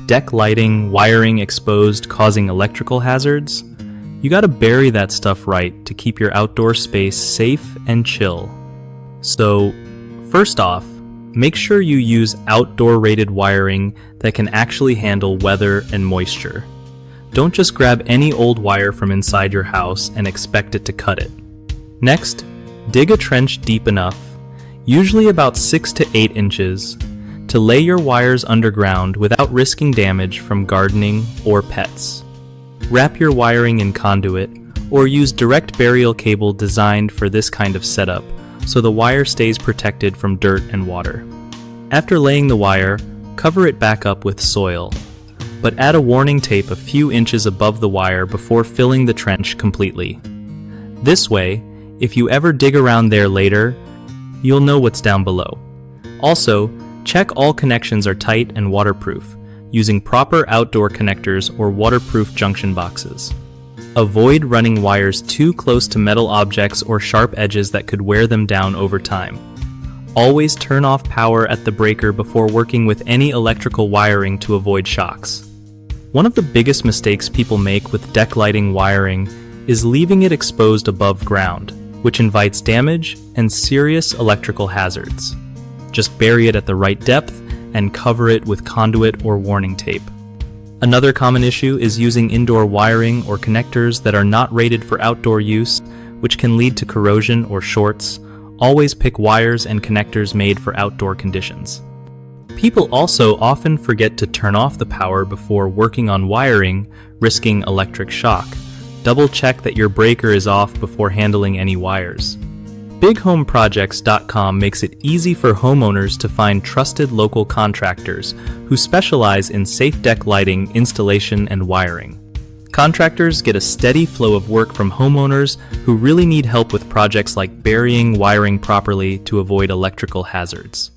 deck lighting, wiring exposed, causing electrical hazards, you gotta bury that stuff right to keep your outdoor space safe and chill. So, first off, make sure you use outdoor rated wiring that can actually handle weather and moisture. Don't just grab any old wire from inside your house and expect it to cut it. Next, dig a trench deep enough, usually about 6 to 8 inches, to lay your wires underground without risking damage from gardening or pets. Wrap your wiring in conduit or use direct burial cable designed for this kind of setup so the wire stays protected from dirt and water. After laying the wire, cover it back up with soil, but add a warning tape a few inches above the wire before filling the trench completely. This way, if you ever dig around there later, you'll know what's down below. Also, check all connections are tight and waterproof, using proper outdoor connectors or waterproof junction boxes. Avoid running wires too close to metal objects or sharp edges that could wear them down over time. Always turn off power at the breaker before working with any electrical wiring to avoid shocks. One of the biggest mistakes people make with deck lighting wiring is leaving it exposed above ground, which invites damage and serious electrical hazards. Just bury it at the right depth and cover it with conduit or warning tape. Another common issue is using indoor wiring or connectors that are not rated for outdoor use, which can lead to corrosion or shorts. Always pick wires and connectors made for outdoor conditions. People also often forget to turn off the power before working on wiring, risking electric shock. Double check that your breaker is off before handling any wires. BigHomeProjects.com makes it easy for homeowners to find trusted local contractors who specialize in safe deck lighting, installation, and wiring. Contractors get a steady flow of work from homeowners who really need help with projects like burying wiring properly to avoid electrical hazards.